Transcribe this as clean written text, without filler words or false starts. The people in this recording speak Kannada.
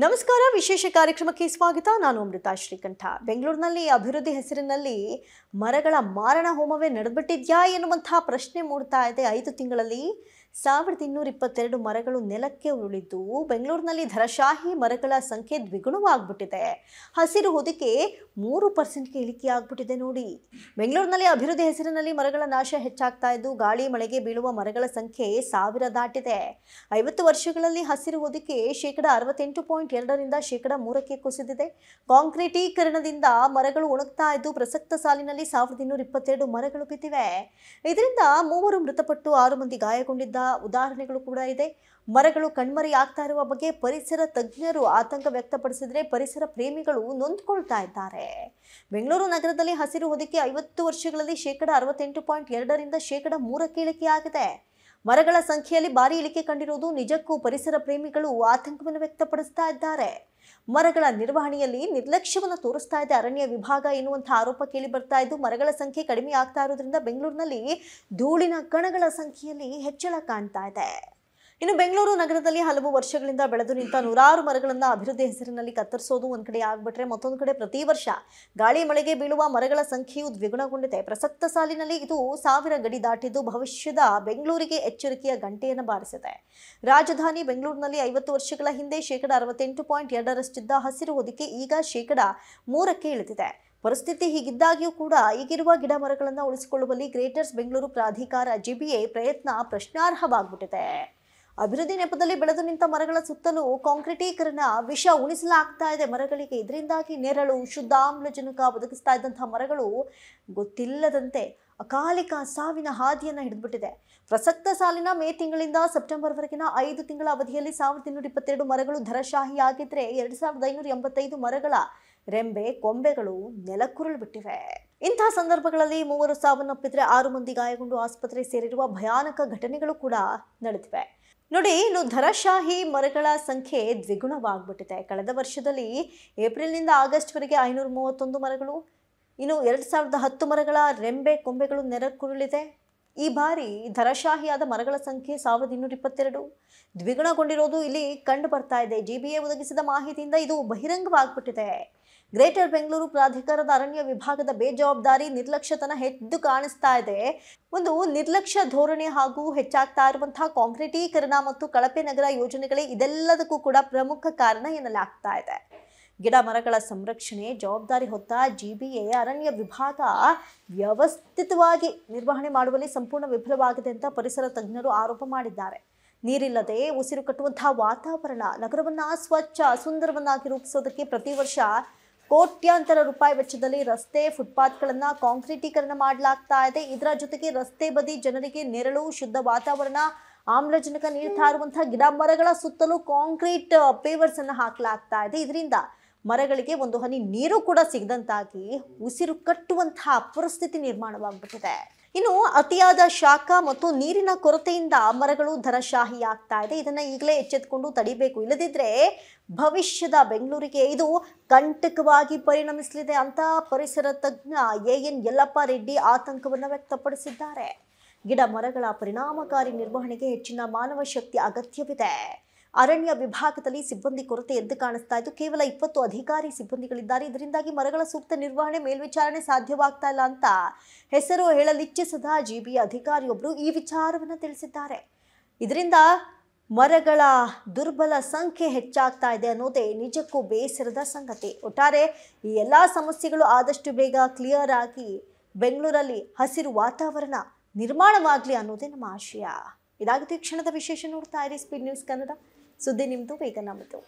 ನಮಸ್ಕಾರ, ವಿಶೇಷ ಕಾರ್ಯಕ್ರಮಕ್ಕೆ ಸ್ವಾಗತ. ನಾನು ಅಮೃತ ಶ್ರೀಕಂಠ. ಬೆಂಗಳೂರಿನಲ್ಲಿ ಅಭಿವೃದ್ಧಿ ಹೆಸರಿನಲ್ಲಿ ಮರಗಳ ಮಾರಣ ಹೋಮವೇ ನಡೆದ್ಬಿಟ್ಟಿದ್ಯಾ ಎನ್ನುವಂತಹ ಪ್ರಶ್ನೆ ಮೂಡ್ತಾ ಇದೆ. 5 ತಿಂಗಳಲ್ಲಿ 1222 ಮರಗಳು ನೆಲಕ್ಕೆ ಉರುಳಿದ್ದು ಬೆಂಗಳೂರಿನಲ್ಲಿ ಧರಶಾಹಿ ಮರಗಳ ಸಂಖ್ಯೆ ದ್ವಿಗುಣವಾಗ್ಬಿಟ್ಟಿದೆ. ಹಸಿರು ಹೊದಿಕೆ 3%ಗೆ ಇಳಿಕೆಯಾಗ್ಬಿಟ್ಟಿದೆ ನೋಡಿ. ಬೆಂಗಳೂರಿನಲ್ಲಿ ಅಭಿವೃದ್ಧಿ ಹೆಸರಿನಲ್ಲಿ ಮರಗಳ ನಾಶ ಹೆಚ್ಚಾಗ್ತಾ ಇದ್ದು ಗಾಳಿ ಮಳೆಗೆ ಬೀಳುವ ಮರಗಳ ಸಂಖ್ಯೆ 1000 ದಾಟಿದೆ. 50 ವರ್ಷಗಳಲ್ಲಿ ಹಸಿರು ಹೊದಿಕೆ (68.2%ರಿಂದ 3%ಕ್ಕೆ ಕುಸಿದಿದೆ. ಕಾಂಕ್ರೀಟೀಕರಣದಿಂದ ಮರಗಳು ಒಣಗ್ತಾ ಇದ್ದು ಪ್ರಸಕ್ತ ಸಾಲಿನಲ್ಲಿ 1222 ಮರಗಳು ಬಿದ್ದಿವೆ. ಇದರಿಂದ 3 ಮೃತಪಟ್ಟು 6 ಮಂದಿ ಗಾಯಗೊಂಡಿದ್ದ ಉದಾಹರಣೆಗಳು ಕೂಡ ಇದೆ. ಮರಗಳು ಕಣ್ಮರೆಯಾಗ್ತಾ ಇರುವ ಬಗ್ಗೆ ಪರಿಸರ ತಜ್ಞರು ಆತಂಕ ವ್ಯಕ್ತಪಡಿಸಿದರೆ ಪರಿಸರ ಪ್ರೇಮಿಗಳು ನೊಂದ್ಕೊಳ್ತಾ ಇದ್ದಾರೆ. ಬೆಂಗಳೂರು ನಗರದಲ್ಲಿ ಹಸಿರು ಹೊದಿಕೆ 50 ವರ್ಷಗಳಲ್ಲಿ (68.2%ರಿಂದ 3%ಕ್ಕೆ ಇಳಿಕೆಯಾಗಿದೆ. ಮರಗಳ ಸಂಖ್ಯೆಯಲ್ಲಿ ಭಾರಿ ಇಳಿಕೆ ಕಂಡಿರುವುದು ನಿಜಕ್ಕೂ ಪರಿಸರ ಪ್ರೇಮಿಗಳು ಆತಂಕವನ್ನು ವ್ಯಕ್ತಪಡಿಸ್ತಾ ಇದ್ದಾರೆ. ಮರಗಳ ನಿರ್ವಹಣೆಯಲ್ಲಿ ನಿರ್ಲಕ್ಷ್ಯವನ್ನು ತೋರಿಸ್ತಾ ಇದೆ ಅರಣ್ಯ ವಿಭಾಗ ಎನ್ನುವಂತಹ ಆರೋಪ ಕೇಳಿ ಬರ್ತಾ ಇದ್ದು ಮರಗಳ ಸಂಖ್ಯೆ ಕಡಿಮೆ ಆಗ್ತಾ ಇರೋದ್ರಿಂದ ಬೆಂಗಳೂರಿನಲ್ಲಿ ಧೂಳಿನ ಕಣಗಳ ಸಂಖ್ಯೆಯಲ್ಲಿ ಹೆಚ್ಚಳ ಕಾಣ್ತಾ ಇದೆ. ಇನ್ನು ಬೆಂಗಳೂರು ನಗರದಲ್ಲಿ ಹಲವು ವರ್ಷಗಳಿಂದ ಬೆಳೆದು ನಿಂತ ನೂರಾರು ಮರಗಳನ್ನು ಅಭಿವೃದ್ಧಿ ಹೆಸರಿನಲ್ಲಿ ಕತ್ತರಿಸೋದು ಒಂದ್ ಕಡೆ ಆಗ್ಬಿಟ್ರೆ ಮತ್ತೊಂದು ಕಡೆ ಪ್ರತಿ ವರ್ಷ ಗಾಳಿ ಮಳೆಗೆ ಬೀಳುವ ಮರಗಳ ಸಂಖ್ಯೆಯು ದ್ವಿಗುಣಗೊಂಡಿದೆ. ಪ್ರಸಕ್ತ ಸಾಲಿನಲ್ಲಿ ಇದು 1000 ಗಡಿ ದಾಟಿದ್ದು ಭವಿಷ್ಯದ ಬೆಂಗಳೂರಿಗೆ ಎಚ್ಚರಿಕೆಯ ಗಂಟೆಯನ್ನು ಬಾರಿಸಿದೆ. ರಾಜಧಾನಿ ಬೆಂಗಳೂರಿನಲ್ಲಿ 50 ವರ್ಷಗಳ ಹಿಂದೆ (68.2%) ಹಸಿರು ಹೊದಿಕೆ ಈಗ (3%ಕ್ಕೆ ಇಳಿದಿದೆ. ಪರಿಸ್ಥಿತಿ ಹೀಗಿದ್ದಾಗ್ಯೂ ಕೂಡ ಈಗಿರುವ ಗಿಡ ಮರಗಳನ್ನು ಉಳಿಸಿಕೊಳ್ಳುವಲ್ಲಿ ಗ್ರೇಟರ್ಸ್ ಬೆಂಗಳೂರು ಪ್ರಾಧಿಕಾರ (GBA) ಪ್ರಯತ್ನ ಪ್ರಶ್ನಾರ್ಹವಾಗ್ಬಿಟ್ಟಿದೆ. ಅಭಿವೃದ್ಧಿ ನೆಪದಲ್ಲಿ ಬೆಳೆದು ನಿಂತ ಮರಗಳ ಸುತ್ತಲೂ ಕಾಂಕ್ರೀಟೀಕರಣ ವಿಷ ಉಣಿಸಲಾಗ್ತಾ ಇದೆ ಮರಗಳಿಗೆ. ಇದರಿಂದಾಗಿ ನೆರಳು, ಶುದ್ಧ ಆಮ್ಲಜನಕ ಒದಗಿಸ್ತಾ ಇದ್ದಂತಹ ಮರಗಳು ಗೊತ್ತಿಲ್ಲದಂತೆ ಅಕಾಲಿಕ ಸಾವಿನ ಹಾದಿಯನ್ನು ಹಿಡಿದ್ಬಿಟ್ಟಿದೆ. ಪ್ರಸಕ್ತ ಸಾಲಿನ ಮೇ ತಿಂಗಳಿಂದ ಸೆಪ್ಟೆಂಬರ್ವರೆಗಿನ 5 ತಿಂಗಳ ಅವಧಿಯಲ್ಲಿ 1222 ಮರಗಳು ಧರಶಾಹಿಯಾಗಿದ್ರೆ 2585 ಮರಗಳ ರೆಂಬೆ ಕೊಂಬೆಗಳು ನೆಲಕ್ಕುರುಳು ಬಿಟ್ಟಿವೆ. ಇಂತಹ ಸಂದರ್ಭಗಳಲ್ಲಿ 3 ಸಾವನ್ನಪ್ಪಿದ್ರೆ 6 ಮಂದಿ ಗಾಯಗೊಂಡು ಆಸ್ಪತ್ರೆ ಸೇರಿರುವ ಭಯಾನಕ ಘಟನೆಗಳು ಕೂಡ ನಡೆದಿವೆ ನೋಡಿ. ಇನ್ನು ಧರಶಾಹಿ ಮರಗಳ ಸಂಖ್ಯೆ ದ್ವಿಗುಣವಾಗ್ಬಿಟ್ಟಿದೆ. ಕಳೆದ ವರ್ಷದಲ್ಲಿ ಏಪ್ರಿಲ್ನಿಂದ ಆಗಸ್ಟ್ವರೆಗೆ 531 ಮರಗಳು, ಇನ್ನು 2010 ಮರಗಳ ರೆಂಬೆ ಕೊಂಬೆಗಳು ನೆಲಕ್ಕುರುಳಿದೆ. ಈ ಬಾರಿ ಧರಶಾಹಿಯಾದ ಮರಗಳ ಸಂಖ್ಯೆ 1222 ದ್ವಿಗುಣಗೊಂಡಿರೋದು ಇಲ್ಲಿ ಕಂಡು ಬರ್ತಾ ಇದೆ. GBA ಒದಗಿಸಿದ ಮಾಹಿತಿಯಿಂದ ಇದು ಬಹಿರಂಗವಾಗ್ಬಿಟ್ಟಿದೆ. ಗ್ರೇಟರ್ ಬೆಂಗಳೂರು ಪ್ರಾಧಿಕಾರದ ಅರಣ್ಯ ವಿಭಾಗದ ಬೇಜವಾಬ್ದಾರಿ ನಿರ್ಲಕ್ಷ್ಯತನ ಎದ್ದು ಕಾಣಿಸ್ತಾ ಇದೆ. ಒಂದು ನಿರ್ಲಕ್ಷ್ಯ ಧೋರಣೆ ಹಾಗೂ ಹೆಚ್ಚಾಗ್ತಾ ಇರುವಂತಹ ಕಾಂಕ್ರೀಟೀಕರಣ ಮತ್ತು ಕಳಪೆ ನಗರ ಯೋಜನೆಗಳೇ ಇದೆಲ್ಲದಕ್ಕೂ ಕೂಡ ಪ್ರಮುಖ ಕಾರಣ ಎನ್ನಲಾಗ್ತಾ ಇದೆ. ಗಿಡ ಮರಗಳ ಸಂರಕ್ಷಣೆ ಜವಾಬ್ದಾರಿ ಹೊತ್ತ GBA ಅರಣ್ಯ ವಿಭಾಗ ವ್ಯವಸ್ಥಿತವಾಗಿ ನಿರ್ವಹಣೆ ಮಾಡುವಲ್ಲಿ ಸಂಪೂರ್ಣ ವಿಫಲವಾಗಿದೆ ಅಂತ ಪರಿಸರ ತಜ್ಞರು ಆರೋಪ ಮಾಡಿದ್ದಾರೆ. ನೀರಿಲ್ಲದೆ ಉಸಿರು ಕಟ್ಟುವಂತಹ ವಾತಾವರಣ, ನಗರವನ್ನ ಸ್ವಚ್ಛ ಸುಂದರವನ್ನಾಗಿ ರೂಪಿಸೋದಕ್ಕೆ ಪ್ರತಿ ವರ್ಷ ಕೋಟ್ಯಾಂತರ ರೂಪಾಯಿ ವೆಚ್ಚದಲ್ಲಿ ರಸ್ತೆ, ಫುಟ್ಪಾತ್ಗಳನ್ನ ಕಾಂಕ್ರೀಟೀಕರಣ ಮಾಡಲಾಗ್ತಾ ಇದೆ. ಇದರ ಜೊತೆಗೆ ರಸ್ತೆ ಬದಿ ಜನರಿಗೆ ನೆರಳು, ಶುದ್ಧ ವಾತಾವರಣ, ಆಮ್ಲಜನಕ ನೀಡ್ತಾ ಇರುವಂತಹ ಗಿಡ ಮರಗಳ ಸುತ್ತಲೂ ಕಾಂಕ್ರೀಟ್ ಪೇವರ್ಸ್ ಅನ್ನು ಹಾಕಲಾಗ್ತಾ ಇದೆ. ಇದರಿಂದ ಮರಗಳಿಗೆ ಒಂದು ಹನಿ ನೀರು ಕೂಡ ಸಿಗದಂತಾಗಿ ಉಸಿರು ಕಟ್ಟುವಂತಹ ಪರಿಸ್ಥಿತಿ ನಿರ್ಮಾಣವಾಗ್ಬಿಟ್ಟಿದೆ. ಇನ್ನು ಅತಿಯಾದ ಶಾಖ ಮತ್ತು ನೀರಿನ ಕೊರತೆಯಿಂದ ಮರಗಳು ಧರಶಾಹಿ ಆಗ್ತಾ ಇದೆ. ಇದನ್ನ ಈಗಲೇ ಎಚ್ಚೆತ್ತುಕೊಂಡು ತಡಿಬೇಕು, ಇಲ್ಲದಿದ್ರೆ ಭವಿಷ್ಯದ ಬೆಂಗಳೂರಿಗೆ ಇದು ಕಂಟಕವಾಗಿ ಪರಿಣಮಿಸಲಿದೆ ಅಂತ ಪರಿಸರ ತಜ್ಞ AN ಯಲ್ಲಪ್ಪ ರೆಡ್ಡಿ ಆತಂಕವನ್ನು ವ್ಯಕ್ತಪಡಿಸಿದ್ದಾರೆ. ಗಿಡ ಮರಗಳ ಪರಿಣಾಮಕಾರಿ ನಿರ್ವಹಣೆಗೆ ಹೆಚ್ಚಿನ ಮಾನವ ಶಕ್ತಿ ಅಗತ್ಯವಿದೆ. ಅರಣ್ಯ ವಿಭಾಗದಲ್ಲಿ ಸಿಬ್ಬಂದಿ ಕೊರತೆ ಎದ್ದು ಕಾಣಿಸ್ತಾ ಇದ್ದು ಕೇವಲ 20 ಅಧಿಕಾರಿ ಸಿಬ್ಬಂದಿಗಳಿದ್ದಾರೆ. ಇದರಿಂದಾಗಿ ಮರಗಳ ಸೂಕ್ತ ನಿರ್ವಹಣೆ, ಮೇಲ್ವಿಚಾರಣೆ ಸಾಧ್ಯವಾಗ್ತಾ ಇಲ್ಲ ಅಂತ ಹೆಸರು ಹೇಳಲಿಚ್ಛಿಸದ GBA ಅಧಿಕಾರಿಯೊಬ್ಬರು ಈ ವಿಚಾರವನ್ನು ತಿಳಿಸಿದ್ದಾರೆ. ಇದರಿಂದ ಮರಗಳ ದುರ್ಬಲ ಸಂಖ್ಯೆ ಹೆಚ್ಚಾಗ್ತಾ ಇದೆ ಅನ್ನೋದೇ ನಿಜಕ್ಕೂ ಬೇಸರದ ಸಂಗತಿ. ಒಟ್ಟಾರೆ ಈ ಎಲ್ಲ ಸಮಸ್ಯೆಗಳು ಆದಷ್ಟು ಬೇಗ ಕ್ಲಿಯರ್ ಆಗಿ ಬೆಂಗಳೂರಲ್ಲಿ ಹಸಿರು ವಾತಾವರಣ ನಿರ್ಮಾಣವಾಗಲಿ ಅನ್ನೋದೇ ನಮ್ಮ ಆಶಯ. ಇದಾಗುತ್ತೆ ಕ್ಷಣದ ವಿಶೇಷ. ನೋಡ್ತಾ ಇರಿ ಸ್ಪೀಡ್ ನ್ಯೂಸ್ ಕನ್ನಡ. ಸುದ್ದಿ ನಿಮ್ಮದು, ಬೇಗ ನಮ್ಮದು.